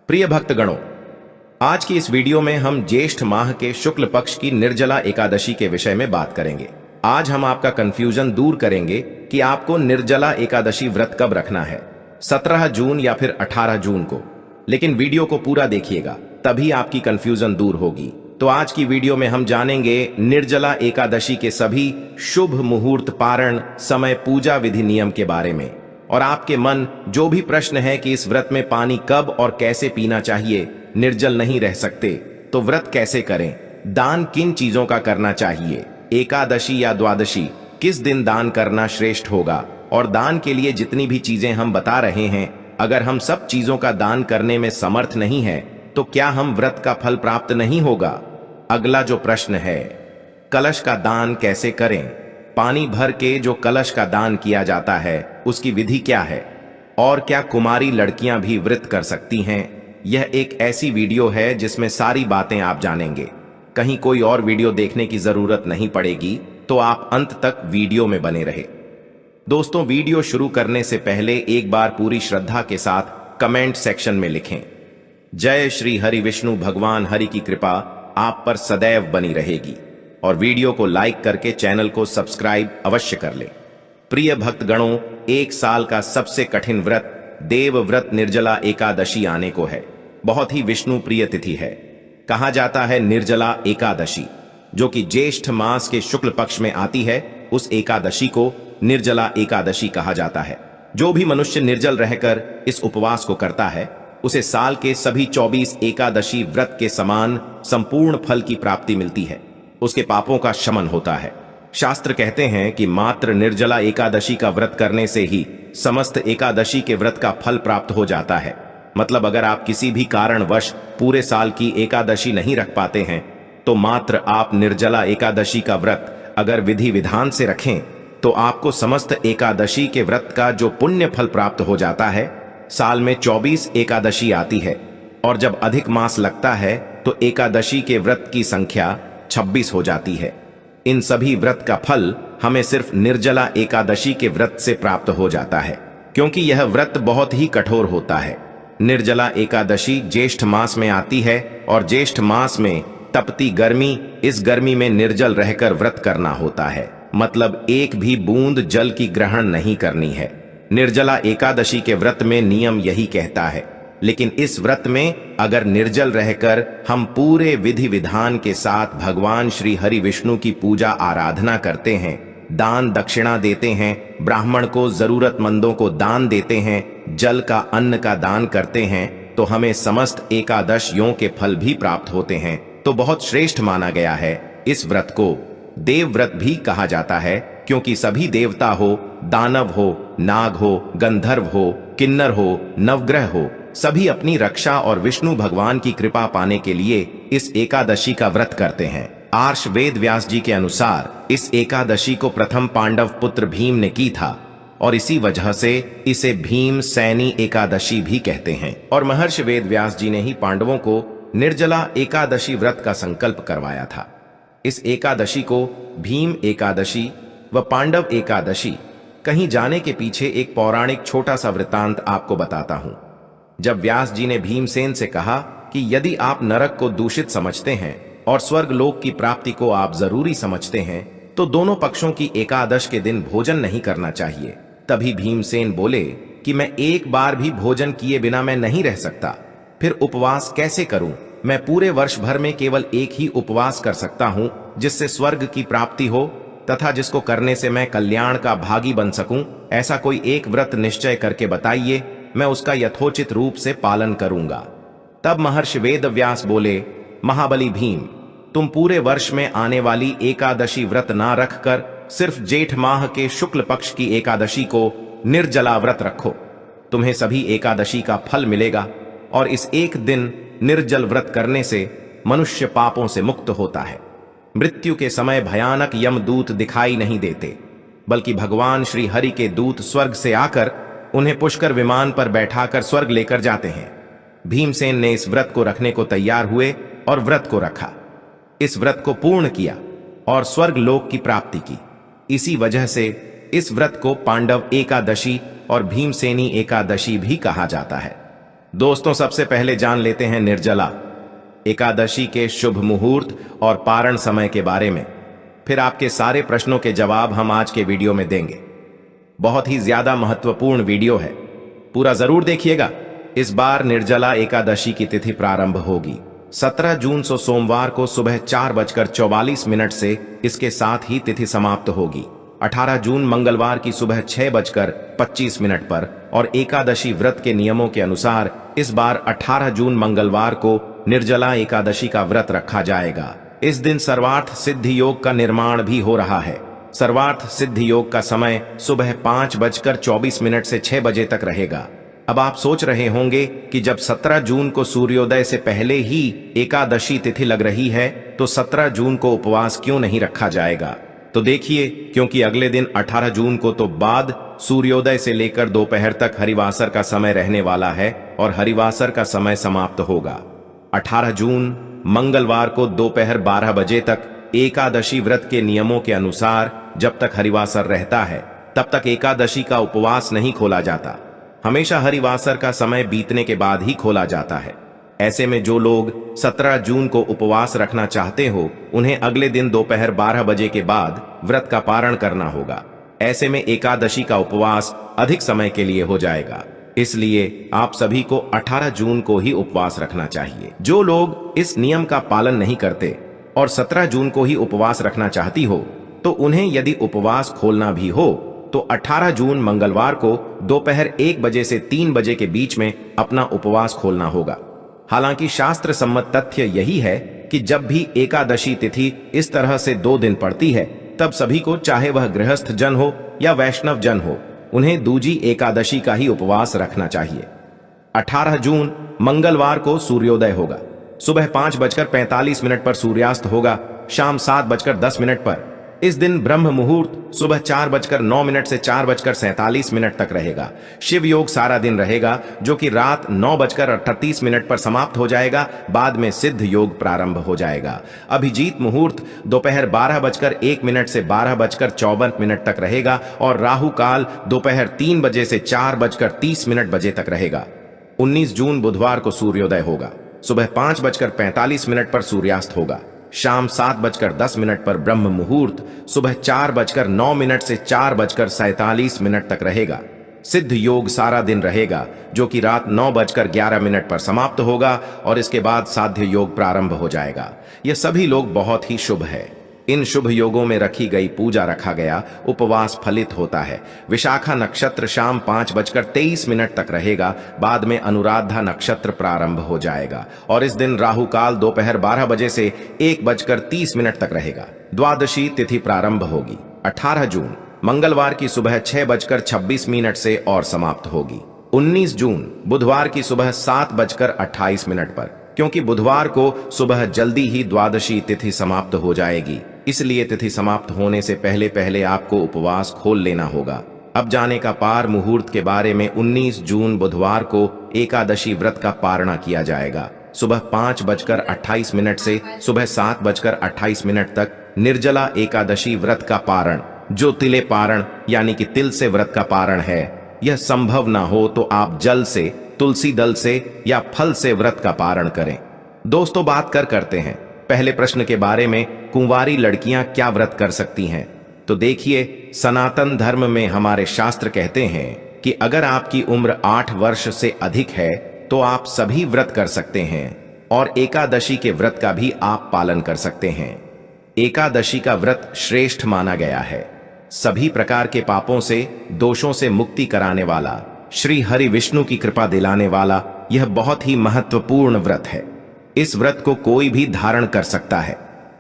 प्रिय भक्तगणों, आज की इस वीडियो में हम ज्येष्ठ माह के शुक्ल पक्ष की निर्जला एकादशी के विषय में बात करेंगे। आज हम आपका कंफ्यूजन दूर करेंगे कि आपको निर्जला एकादशी व्रत कब रखना है, 17 जून या फिर 18 जून को। लेकिन वीडियो को पूरा देखिएगा, तभी आपकी कंफ्यूजन दूर होगी। तो आज की वीडियो में हम जानेंगे निर्जला एकादशी के सभी शुभ मुहूर्त, पारण, समय, पूजा विधि, नियम के बारे में। और आपके मन जो भी प्रश्न है कि इस व्रत में पानी कब और कैसे पीना चाहिए, निर्जल नहीं रह सकते तो व्रत कैसे करें, दान किन चीजों का करना चाहिए, एकादशी या द्वादशी किस दिन दान करना श्रेष्ठ होगा, और दान के लिए जितनी भी चीजें हम बता रहे हैं, अगर हम सब चीजों का दान करने में समर्थ नहीं है तो क्या हम व्रत का फल प्राप्त नहीं होगा। अगला जो प्रश्न है, कलश का दान कैसे करें, पानी भर के जो कलश का दान किया जाता है उसकी विधि क्या है, और क्या कुमारी लड़कियां भी व्रत कर सकती हैं। यह एक ऐसी वीडियो है जिसमें सारी बातें आप जानेंगे, कहीं कोई और वीडियो देखने की जरूरत नहीं पड़ेगी, तो आप अंत तक वीडियो में बने रहे। दोस्तों, वीडियो शुरू करने से पहले एक बार पूरी श्रद्धा के साथ कमेंट सेक्शन में लिखें, जय श्री हरि विष्णु भगवान हरि की कृपा आप पर सदैव बनी रहेगी, और वीडियो को लाइक करके चैनल को सब्सक्राइब अवश्य कर ले। प्रिय भक्तगणों, एक साल का सबसे कठिन व्रत देव व्रत निर्जला एकादशी आने को है। बहुत ही विष्णु प्रिय तिथि है। कहा जाता है निर्जला एकादशी, जो कि ज्येष्ठ मास के शुक्ल पक्ष में आती है, उस एकादशी को निर्जला एकादशी कहा जाता है। जो भी मनुष्य निर्जल रहकर इस उपवास को करता है, उसे साल के सभी 24 एकादशी व्रत के समान संपूर्ण फल की प्राप्ति मिलती है। उसके पापों का शमन होता है। शास्त्र कहते हैं कि मात्र निर्जला एकादशी का व्रत करने से ही समस्त एकादशी के व्रत का फल प्राप्त हो जाता है। मतलब अगर आप किसी भी कारणवश पूरे साल की एकादशी नहीं रख पाते हैं, तो मात्र आप निर्जला एकादशी का व्रत अगर विधि विधान से रखें तो आपको समस्त एकादशी के व्रत का जो पुण्य फल प्राप्त हो जाता है। साल में 24 एकादशी आती है, और जब अधिक मास लगता है तो एकादशी के व्रत की संख्या 26 हो जाती है। इन सभी व्रत का फल हमें सिर्फ निर्जला एकादशी के व्रत से प्राप्त हो जाता है, क्योंकि यह व्रत बहुत ही कठोर होता है। निर्जला एकादशी ज्येष्ठ मास में आती है, और ज्येष्ठ मास में तपती गर्मी, इस गर्मी में निर्जल रहकर व्रत करना होता है। मतलब एक भी बूंद जल की ग्रहण नहीं करनी है। निर्जला एकादशी के व्रत में नियम यही कहता है। लेकिन इस व्रत में अगर निर्जल रहकर हम पूरे विधि विधान के साथ भगवान श्री हरि विष्णु की पूजा आराधना करते हैं, दान दक्षिणा देते हैं, ब्राह्मण को, जरूरतमंदों को दान देते हैं, जल का, अन्न का दान करते हैं, तो हमें समस्त एकादशियों के फल भी प्राप्त होते हैं। तो बहुत श्रेष्ठ माना गया है। इस व्रत को देव व्रत भी कहा जाता है, क्योंकि सभी देवता हो, दानव हो, नाग हो, गंधर्व हो, किन्नर हो, नवग्रह हो, सभी अपनी रक्षा और विष्णु भगवान की कृपा पाने के लिए इस एकादशी का व्रत करते हैं। आर्ष वेद व्यास जी के अनुसार इस एकादशी को प्रथम पांडव पुत्र भीम ने की था, और इसी वजह से इसे भीम सैनी एकादशी भी कहते हैं। और महर्षि वेद व्यास जी ने ही पांडवों को निर्जला एकादशी व्रत का संकल्प करवाया था। इस एकादशी को भीम एकादशी व पांडव एकादशी कहीं जाने के पीछे एक पौराणिक छोटा सा वृत्तांत आपको बताता हूं। जब व्यास जी ने भीमसेन से कहा कि यदि आप नरक को दूषित समझते हैं और स्वर्ग लोक की प्राप्ति को आप जरूरी समझते हैं, तो दोनों पक्षों की एकादश के दिन भोजन नहीं करना चाहिए। तभी भीमसेन बोले कि मैं एक बार भी भोजन किए बिना मैं नहीं रह सकता, फिर उपवास कैसे करूं? मैं पूरे वर्ष भर में केवल एक ही उपवास कर सकता हूं, जिससे स्वर्ग की प्राप्ति हो तथा जिसको करने से मैं कल्याण का भागी बन सकूं। ऐसा कोई एक व्रत निश्चय करके बताइए, मैं उसका यथोचित रूप से पालन करूंगा। तब महर्षि वेद व्यास बोले, महाबली भीम, तुम पूरे वर्ष में आने वाली एकादशी व्रत ना रखकर सिर्फ जेठ माह के शुक्ल पक्ष की एकादशी को निर्जला व्रत रखो। तुम्हें सभी एकादशी का फल मिलेगा, और इस एक दिन निर्जल व्रत करने से मनुष्य पापों से मुक्त होता है। मृत्यु के समय भयानक यमदूत दिखाई नहीं देते, बल्कि भगवान श्री हरि के दूत स्वर्ग से आकर उन्हें पुष्कर विमान पर बैठाकर स्वर्ग लेकर जाते हैं। भीमसेन ने इस व्रत को रखने को तैयार हुए और व्रत को रखा। इस व्रत को पूर्ण किया और स्वर्ग लोक की प्राप्ति की। इसी वजह से इस व्रत को पांडव एकादशी और भीमसेनी एकादशी भी कहा जाता है। दोस्तों, सबसे पहले जान लेते हैं निर्जला एकादशी के शुभ मुहूर्त और पारण समय के बारे में। फिर आपके सारे प्रश्नों के जवाब हम आज के वीडियो में देंगे। बहुत ही ज्यादा महत्वपूर्ण वीडियो है, पूरा जरूर देखिएगा। इस बार निर्जला एकादशी की तिथि प्रारंभ होगी 17 जून सोमवार को सुबह 4:44 से। इसके साथ ही तिथि समाप्त होगी 18 जून मंगलवार की सुबह 6:25 पर। और एकादशी व्रत के नियमों के अनुसार इस बार 18 जून मंगलवार को निर्जला एकादशी का व्रत रखा जाएगा। इस दिन सर्वार्थ सिद्धि योग का निर्माण भी हो रहा है। सर्वार्थ सिद्धि योग का समय सुबह 5:24 से 6 बजे तक रहेगा। अब आप सोच रहे होंगे कि जब 17 जून को सूर्योदय से पहले ही एकादशी तिथि लग रही है तो 17 जून को उपवास क्यों नहीं रखा जाएगा। तो देखिए, क्योंकि अगले दिन 18 जून को तो बाद सूर्योदय से लेकर दोपहर तक हरिवासर का समय रहने वाला है और हरिवासर का समय समाप्त होगा 18 जून मंगलवार को दोपहर 12 बजे तक। एकादशी व्रत के नियमों के अनुसार जब तक हरिवासर रहता है तब तक एकादशी का उपवास नहीं खोला जाता। हमेशा हरिवासर का समय बीतने के बाद ही खोला जाता है। ऐसे में जो लोग 17 जून को उपवास रखना चाहते हो उन्हें अगले दिन दोपहर 12 बजे के बाद व्रत का पारण करना होगा। ऐसे में एकादशी का उपवास अधिक समय के लिए हो जाएगा। इसलिए आप सभी को 18 जून को ही उपवास रखना चाहिए। जो लोग इस नियम का पालन नहीं करते और 17 जून को ही उपवास रखना चाहती हो तो उन्हें यदि उपवास खोलना भी हो तो 18 जून मंगलवार को दोपहर 1 बजे से 3 बजे के बीच में अपना उपवास खोलना होगा। हालांकि शास्त्र सम्मत तथ्य यही है कि जब भी एकादशी तिथि इस तरह से 2 दिन पड़ती है तब सभी को, चाहे वह गृहस्थ जन हो या वैष्णव जन हो, उन्हें दूजी एकादशी का ही उपवास रखना चाहिए। 18 जून मंगलवार को सूर्योदय होगा। सुबह 5:45 पर सूर्यास्त होगा। शाम 7:10 पर। इस दिन ब्रह्म मुहूर्त सुबह 4:09 से 4:47 तक रहेगा। शिव योग सारा दिन रहेगा जो कि रात 9:38 पर समाप्त हो जाएगा। बाद में सिद्ध योग प्रारंभ हो जाएगा। अभिजीत मुहूर्त दोपहर 12:01 से 12:54 तक रहेगा और राहु काल दोपहर 3 बजे से 4:30 बजे तक रहेगा। 19 जून बुधवार को सूर्योदय होगा। सुबह 5:45 पर सूर्यास्त होगा। शाम 7:10 पर ब्रह्म मुहूर्त सुबह 4:09 से 4:47 तक रहेगा। सिद्ध योग सारा दिन रहेगा जो कि रात 9:11 पर समाप्त होगा और इसके बाद साध्य योग प्रारंभ हो जाएगा। यह सभी लोग बहुत ही शुभ है। इन शुभ योगों में रखी गई पूजा रखा गया उपवास फलित होता है। विशाखा नक्षत्र शाम 5:23 तक रहेगा। बाद में अनुराधा नक्षत्र प्रारंभ हो जाएगा और इस दिन राहु काल दोपहर 12 बजे से 1:30 तक रहेगा। द्वादशी तिथि प्रारंभ होगी 18 जून मंगलवार की सुबह 6:26 से और समाप्त होगी 19 जून बुधवार की सुबह 7:28 पर। क्योंकि बुधवार को सुबह जल्दी ही द्वादशी तिथि समाप्त हो जाएगी, इसलिए तिथि समाप्त होने से पहले पहले आपको उपवास खोल लेना होगा। अब जाने का पार मुहूर्त के बारे में। 19 जून बुधवार को एकादशी व्रत का पारणा किया जाएगा। सुबह 5:28 से सुबह 7:28 तक निर्जला एकादशी व्रत का पारण, जो तिले पारण यानी कि तिल से व्रत का पारण है, यह संभव ना हो तो आप जल से, तुलसी दल से या फल से व्रत का पारण करें। दोस्तों, बात करते हैं पहले प्रश्न के बारे में, कुंवारी लड़कियां क्या व्रत कर सकती हैं। तो देखिए, सनातन धर्म में हमारे शास्त्र कहते हैं कि अगर आपकी उम्र 8 वर्ष से अधिक है तो आप सभी व्रत कर सकते हैं और एकादशी के व्रत का भी आप पालन कर सकते हैं। एकादशी का व्रत श्रेष्ठ माना गया है। सभी प्रकार के पापों से, दोषों से मुक्ति कराने वाला, श्री हरि विष्णु की कृपा दिलाने वाला यह बहुत ही महत्वपूर्ण व्रत है। इस व्रत को कोई भी धारण कर सकता है।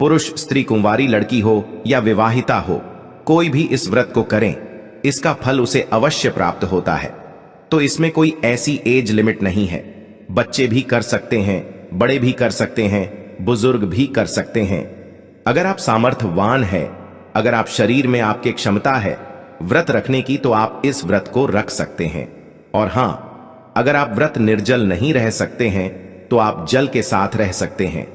पुरुष, स्त्री, कुंवारी लड़की हो या विवाहिता हो, कोई भी इस व्रत को करें, इसका फल उसे अवश्य प्राप्त होता है। तो इसमें कोई ऐसी एज लिमिट नहीं है। बच्चे भी कर सकते हैं, बड़े भी कर सकते हैं, बुजुर्ग भी कर सकते हैं। अगर आप सामर्थ्यवान हैं, अगर आप शरीर में आपके क्षमता है व्रत रखने की, तो आप इस व्रत को रख सकते हैं। और हां, अगर आप व्रत निर्जल नहीं रह सकते हैं तो आप जल के साथ रह सकते हैं।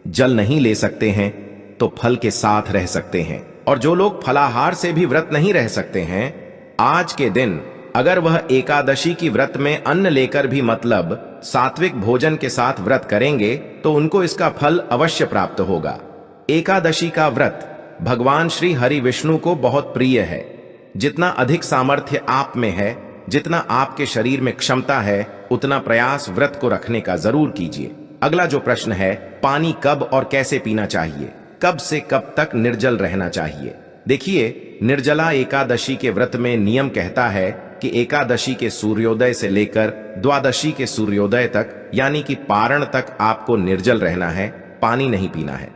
जल नहीं ले सकते हैं तो फल के साथ रह सकते हैं। और जो लोग फलाहार से भी व्रत नहीं रह सकते हैं, आज के दिन अगर वह एकादशी की व्रत में अन्न लेकर भी मतलब सात्विक भोजन के साथ व्रत करेंगे तो उनको इसका फल अवश्य प्राप्त होगा। एकादशी का व्रत भगवान श्री हरि विष्णु को बहुत प्रिय है। जितना अधिक सामर्थ्य आप में है, जितना आपके शरीर में क्षमता है, उतना प्रयास व्रत को रखने का जरूर कीजिए। अगला जो प्रश्न है, पानी कब और कैसे पीना चाहिए, कब से कब तक निर्जल रहना चाहिए। देखिए, निर्जला एकादशी के व्रत में नियम कहता है कि एकादशी के सूर्योदय से लेकर द्वादशी के सूर्योदय तक यानी कि पारण तक आपको निर्जल रहना है, पानी नहीं पीना है।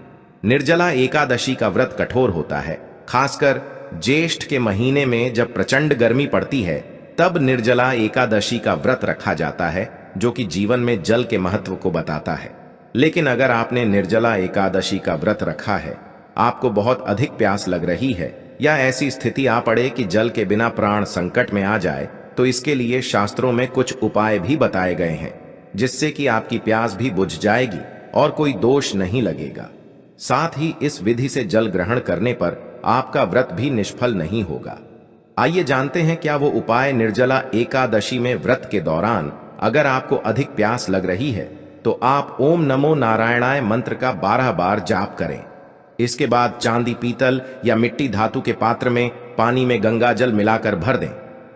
निर्जला एकादशी का व्रत कठोर होता है। खासकर ज्येष्ठ के महीने में जब प्रचंड गर्मी पड़ती है तब निर्जला एकादशी का व्रत रखा जाता है, जो कि जीवन में जल के महत्व को बताता है। लेकिन अगर आपने निर्जला एकादशी का व्रत रखा है, आपको बहुत अधिक प्यास लग रही है या ऐसी स्थिति आ पड़े कि जल के बिना प्राण संकट में आ जाए, तो इसके लिए शास्त्रों में कुछ उपाय भी बताए गए हैं, जिससे कि आपकी प्यास भी बुझ जाएगी और कोई दोष नहीं लगेगा। साथ ही इस विधि से जल ग्रहण करने पर आपका व्रत भी निष्फल नहीं होगा। आइए जानते हैं क्या वो उपाय निर्जला एकादशी में व्रत के दौरान अगर आपको अधिक प्यास लग रही है तो आप ओम नमो नारायणाय मंत्र का 12 बार जाप करें। इसके बाद चांदी, पीतल या मिट्टी धातु के पात्र में पानी में गंगा जल मिलाकर भर दें।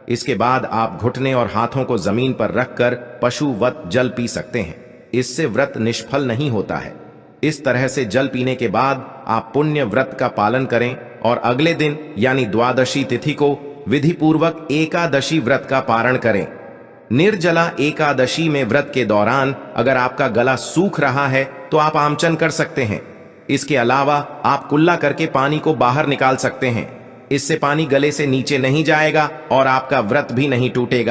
इसके बाद आप घुटने और हाथों को जमीन पर रखकर पशुवत जल पी सकते हैं। इससे व्रत निष्फल नहीं होता है। इस तरह से जल पीने के बाद आप पुण्य व्रत का पालन करें और अगले दिन यानी द्वादशी तिथि को विधि पूर्वक एकादशी व्रत का पारण करें। निर्जला एकादशी में व्रत के दौरान अगर आपका गला सूख रहा है तो आप आमचन कर सकते हैं। इसके अलावा आप कुल्ला करके पानी को बाहर निकाल सकते हैं। इससे पानी गले से नीचे नहीं जाएगा और आपका व्रत भी नहीं टूटेगा।